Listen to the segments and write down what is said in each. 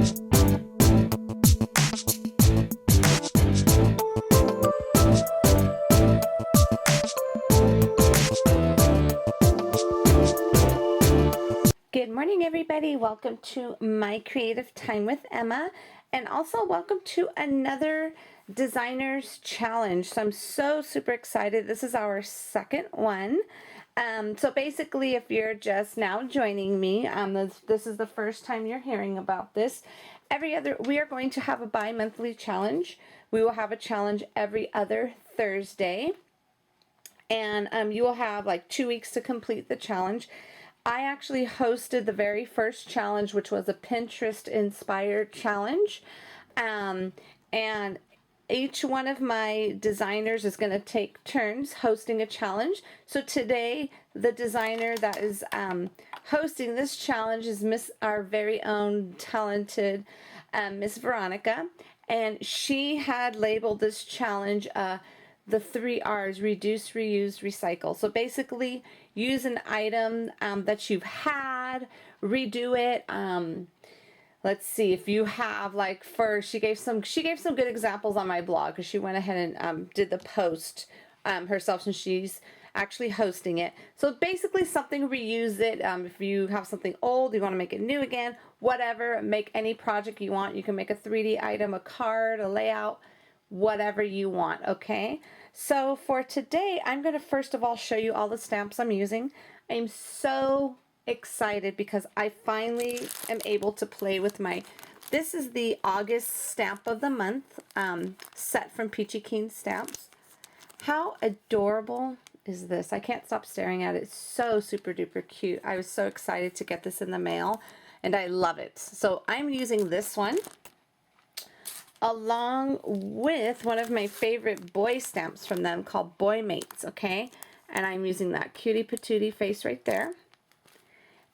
Good morning, everybody. Welcome to My Creative Time with Emma, and also welcome to another Designers Challenge. So I'm so super excited. This is our second one. So basically, if you're just now joining me, this is the first time you're hearing about this. We are going to have a bi-monthly challenge. We will have a challenge every other Thursday, and you will have like 2 weeks to complete the challenge. I actually hosted the very first challenge, which was a Pinterest inspired challenge. And each one of my designers is going to take turns hosting a challenge. So today, the designer that is hosting this challenge is our very own talented Miss Veronica. And she had labeled this challenge the 3 R's: reduce, reuse, recycle. So basically, use an item that you've had, redo it. Let's see, if you have, like, she gave some good examples on my blog, because she went ahead and did the post herself, since she's actually hosting it. So basically, something, reuse it. If you have something old, you want to make it new again, whatever, make any project you want. You can make a 3D item, a card, a layout, whatever you want. Okay, so for today, I'm going to first of all show you all the stamps I'm using. I'm so excited because I finally am able to play with this is the August stamp of the month set from Peachy Keen Stamps. How adorable is this? I can't stop staring at it. It's so super duper cute. I was so excited to get this in the mail, and I love it. So I'm using this one along with one of my favorite boy stamps from them called Boy Mates, okay? And I'm using that cutie patootie face right there.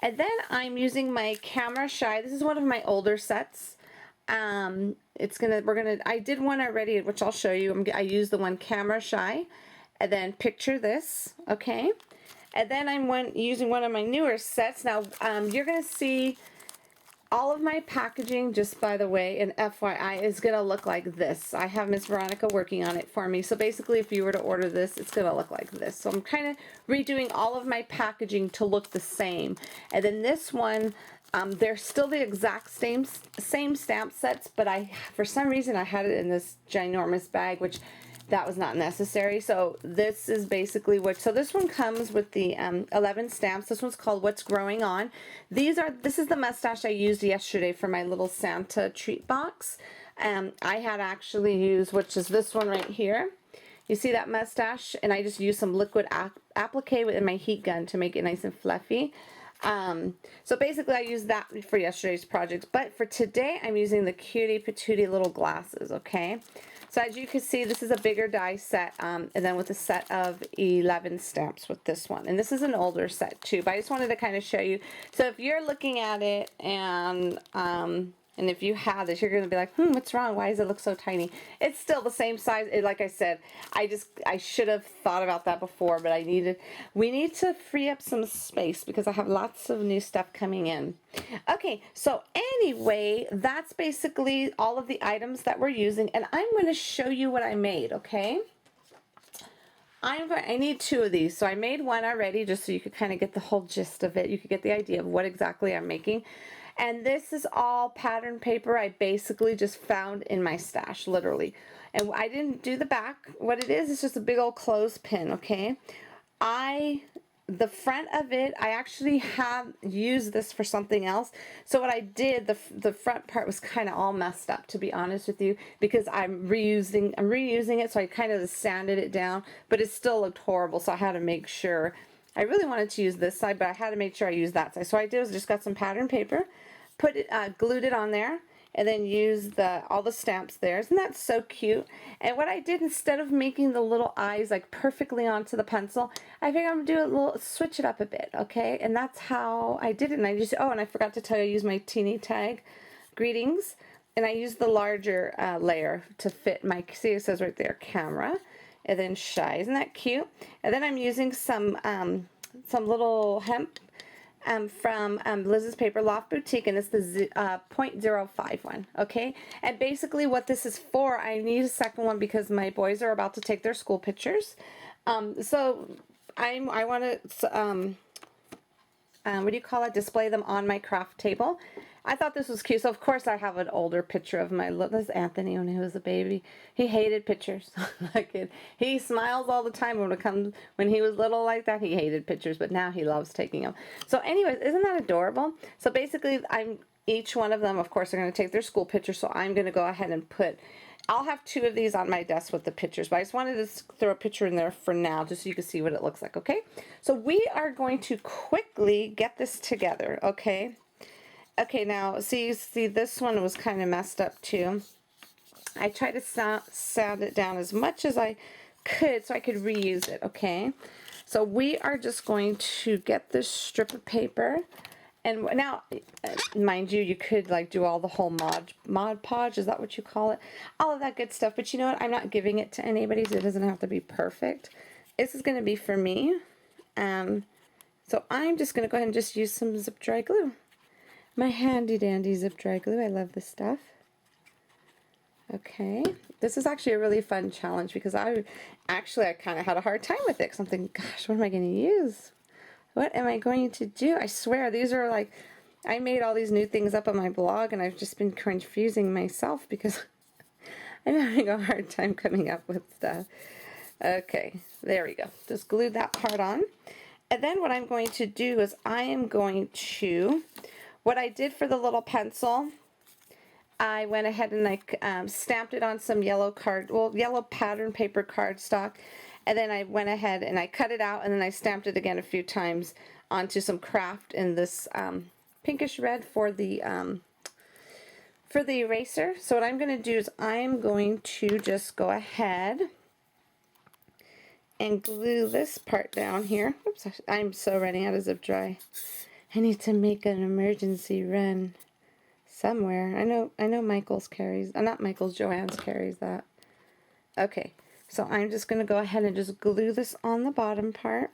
And then I'm using my Camera Shy. This is one of my older sets. I did one already, which I'll show you. I used the one Camera Shy, and then Picture This, okay? And then I'm using one of my newer sets. Now, you're gonna see all of my packaging, just by the way, and FYI, is going to look like this. I have Miss Veronica working on it for me. So basically, if you were to order this, it's going to look like this. So I'm kind of redoing all of my packaging to look the same. And then this one, they're still the exact same stamp sets, but for some reason, I had it in this ginormous bag, which that was not necessary. So this is basically so this one comes with the 11 stamps. This one's called What's Growing On. This is the mustache I used yesterday for my little Santa treat box. I had actually used, which is this one right here. You see that mustache? And I just used some liquid applique with my heat gun to make it nice and fluffy. So basically I used that for yesterday's project, but for today I'm using the cutie patootie little glasses, okay? So as you can see, this is a bigger die set, and then with a set of 11 stamps with this one. And this is an older set too, but I just wanted to kind of show you. So if you're looking at it and if you have this, you're going to be like, what's wrong? Why does it look so tiny? It's still the same size. Like I said, I should have thought about that before, but we need to free up some space because I have lots of new stuff coming in. Okay, so anyway, that's basically all of the items that we're using, and I'm going to show you what I made, okay? I need 2 of these, so I made one already just so you could kind of get the whole gist of it. You could get the idea of what exactly I'm making. And this is all pattern paper I basically just found in my stash, literally. And I didn't do the back. What it is just a big old clothespin, okay? The front of it, I actually have used this for something else. So what I did, the front part was kind of all messed up, to be honest with you, because I'm reusing it, so I kind of sanded it down, but it still looked horrible, so I had to make sure. I really wanted to use this side, but I had to make sure I used that side. So what I did was just got some pattern paper, glued it on there, and then used all the stamps there. Isn't that so cute? And what I did, instead of making the little eyes like perfectly onto the pencil, I figured I'm gonna do switch it up a bit, okay? And that's how I did it. And and I forgot to tell you, I used my teeny tag greetings, and I used the larger layer to fit see, it says right there, Camera, and then Shy. Isn't that cute? And then I'm using some little hemp from Liz's Paper Loft Boutique, and it's the 0.05 one, okay? And basically what this is for, I need a second one because my boys are about to take their school pictures. So I want to, what do you call it, display them on my craft table. I thought this was cute. So of course I have an older picture of this Anthony when he was a baby. He hated pictures. Like he smiles all the time when he was little like that. He hated pictures, but now he loves taking them. So anyways, isn't that adorable? So basically each one of them, of course, are going to take their school picture. So I'm going to go ahead and I'll have 2 of these on my desk with the pictures, but I just wanted to throw a picture in there for now just so you can see what it looks like, okay? So we are going to quickly get this together, okay? Okay, now, see this one was kind of messed up too. I tried to sand it down as much as I could so I could reuse it, okay? So we are just going to get this strip of paper. And now, mind you, you could like do all the whole Mod Podge, is that what you call it? All of that good stuff. But you know what? I'm not giving it to anybody, so it doesn't have to be perfect. This is going to be for me. So I'm just going to go ahead and just use some zip dry glue. My handy dandy zip dry glue. I love this stuff. Okay, this is actually a really fun challenge because I kind of had a hard time with it because I'm thinking, gosh, what am I going to use? What am I going to do? I swear these are like, I made all these new things up on my blog and I've just been confusing myself because I'm having a hard time coming up with stuff. Okay, there we go. Just glue that part on. And then what I'm going to do is what I did for the little pencil, I went ahead and I stamped it on some yellow pattern paper cardstock, and then I went ahead and I cut it out, and then I stamped it again a few times onto some craft in this pinkish red for the eraser. So what I'm going to do is I'm going to just go ahead and glue this part down here. Oops, I'm so running out of zip dry. I need to make an emergency run somewhere. I know Michael's carries, not Michael's, Joanne's carries that. Okay, so I'm just going to go ahead and just glue this on the bottom part.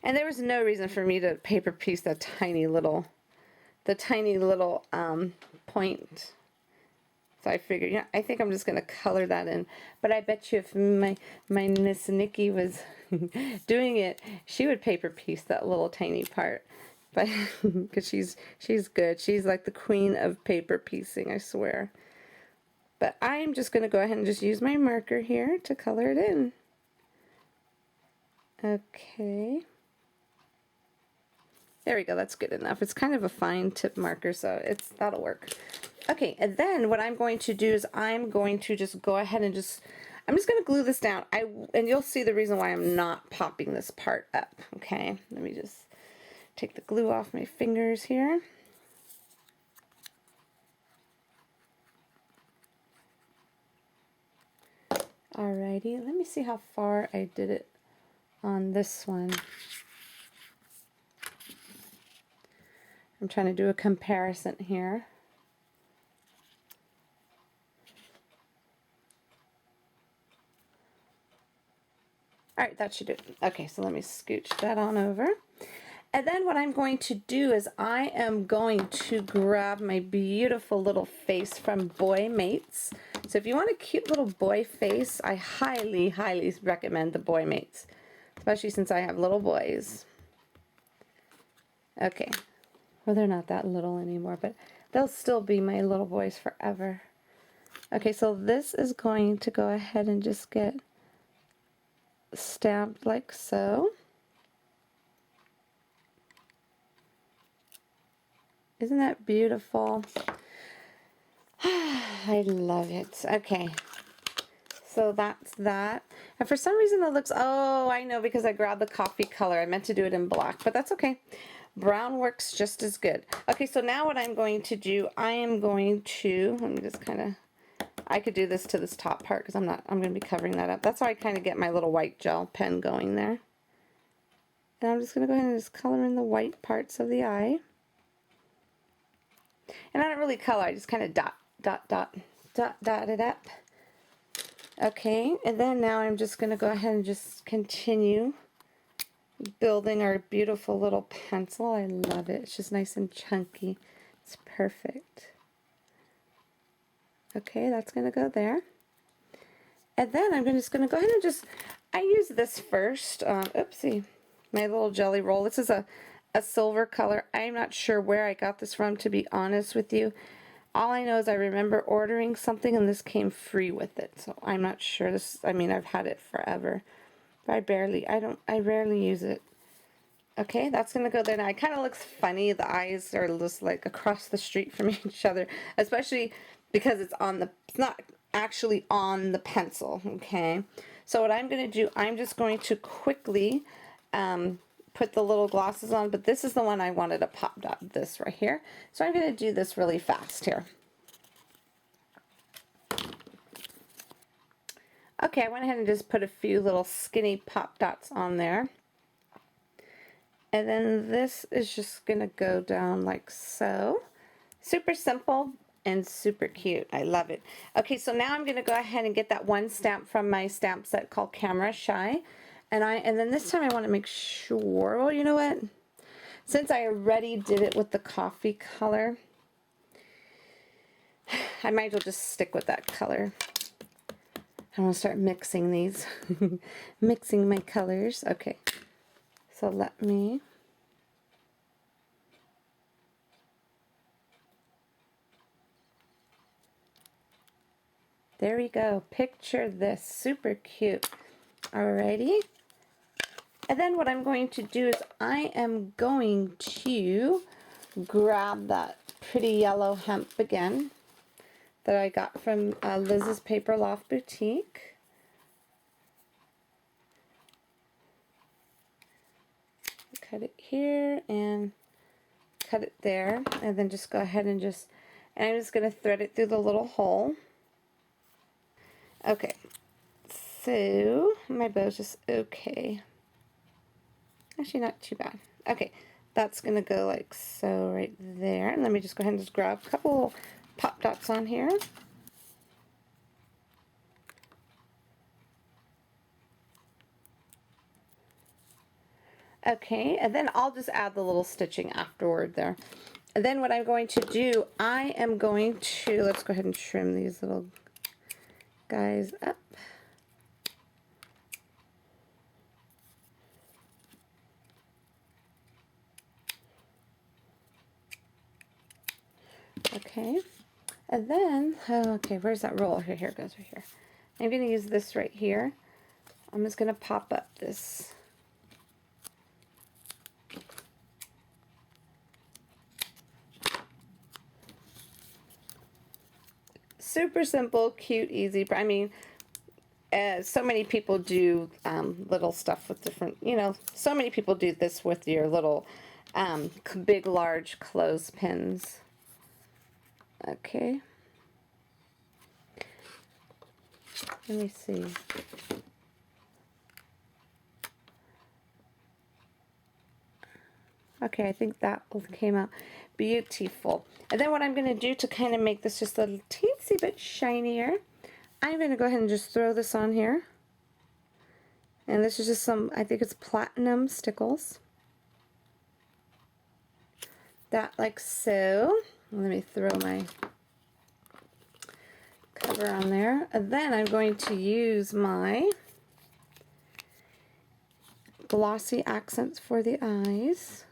And there was no reason for me to paper piece the tiny little point. So I figured, yeah, I think I'm just going to color that in. But I bet you if my Miss Nikki was doing it, she would paper piece that little tiny part. But because she's good. She's like the queen of paper piecing, I swear. But I'm just going to go ahead and just use my marker here to color it in. Okay. There we go, that's good enough. It's kind of a fine tip marker, so that'll work. Okay, and then what I'm going to do is I'm going to just go ahead and I'm just going to glue this down. And you'll see the reason why I'm not popping this part up. Okay, let me just take the glue off my fingers here. Alrighty, let me see how far I did it on this one. I'm trying to do a comparison here. Alright, that should do it. Okay, so let me scooch that on over. And then what I'm going to do is I am going to grab my beautiful little face from Boy Mates. So if you want a cute little boy face, I highly, highly recommend the Boy Mates, especially since I have little boys. Okay, well, they're not that little anymore, but they'll still be my little boys forever. Okay, so this is going to go ahead and just get stamped like so. Isn't that beautiful? I love it. Okay, so that's that. And for some reason it looks, oh, I know, because I grabbed the coffee color. I meant to do it in black, but that's okay. Brown works just as good. Okay, so now what I'm going to do, I am going to, let me just kind of, I could do this to this top part because I'm going to be covering that up. That's how I kind of get my little white gel pen going there. And I'm just going to go ahead and just color in the white parts of the eye. And I don't really color, I just kind of dot it up. Okay, and then now I'm just going to go ahead and just continue building our beautiful little pencil. I love it. It's just nice and chunky. It's perfect. Okay, that's going to go there. And then I'm just going to go ahead and I use this first. Oopsie. My little jelly roll. This is a silver color. I'm not sure where I got this from, to be honest with you. All I know is I remember ordering something and this came free with it. So I'm not sure. I've had it forever. But I rarely use it. Okay, that's going to go there. Now, it kind of looks funny. The eyes are just like across the street from each other, especially because it's not actually on the pencil, okay? So what I'm going to do, I'm just going to quickly put the little glosses on, but this is the one I wanted to pop dot, this right here. So I'm going to do this really fast here. Okay, I went ahead and just put a few little skinny pop dots on there. And then this is just going to go down like so. Super simple and super cute. I love it. Okay, so now I'm going to go ahead and get that one stamp from my stamp set called Camera Shy. And then this time I want to make sure, well, you know what? Since I already did it with the coffee color, I might as well just stick with that color. I want to start mixing these. Mixing my colors. Okay. So let me... There we go. Picture this. Super cute. Alrighty. And then what I'm going to do is I am going to grab that pretty yellow hemp again that I got from Liz's Paper Loft Boutique. Cut it here and cut it there, and then just go ahead and I'm just going to thread it through the little hole. Okay, so my bow's just okay. Actually, not too bad. Okay, that's going to go like so right there. And let me just go ahead and just grab a couple pop dots on here. Okay, and then I'll just add the little stitching afterward there. And then what I'm going to do, I am going to, let's go ahead and trim these little guys up. Okay, and then, okay, where's that roll? Here it goes right here. I'm going to use this right here. I'm just going to pop up this. Super simple, cute, easy. I mean, so many people do little stuff with different, so many people do this with your little big, large clothespins. Okay. Let me see. Okay, I think that came out beautiful. And then what I'm going to do to kind of make this just a teensy bit shinier, I'm going to go ahead and just throw this on here. And this is just some, I think it's platinum stickles. That like so. Let me throw my cover on there. And then I'm going to use my glossy accents for the eyes.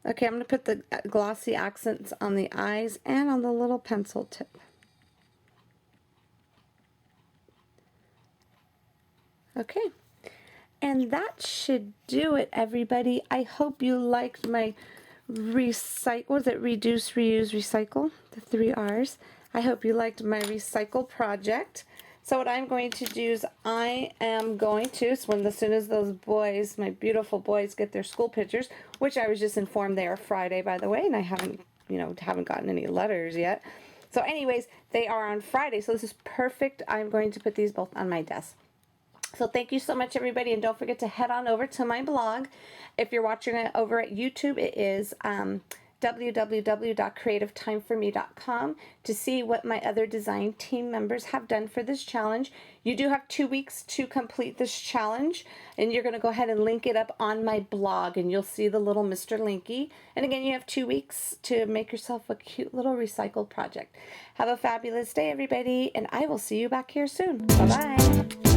Okay, I'm going to put the glossy accents on the eyes and on the little pencil tip. Okay, and that should do it, everybody. I hope you liked my reduce, reuse, recycle, the 3 R's. I hope you liked my recycle project. So what I'm going to do is I am going to, as soon as those boys, my beautiful boys, get their school pictures, which I was just informed they are Friday, by the way, and I haven't gotten any letters yet. So anyways, they are on Friday, so this is perfect. I'm going to put these both on my desk. So thank you so much, everybody, and don't forget to head on over to my blog. If you're watching it over at YouTube, it is www.creativetimeforme.com to see what my other design team members have done for this challenge. You do have 2 weeks to complete this challenge, and you're going to go ahead and link it up on my blog, and you'll see the little Mr. Linky. And again, you have 2 weeks to make yourself a cute little recycled project. Have a fabulous day, everybody, and I will see you back here soon. Bye-bye.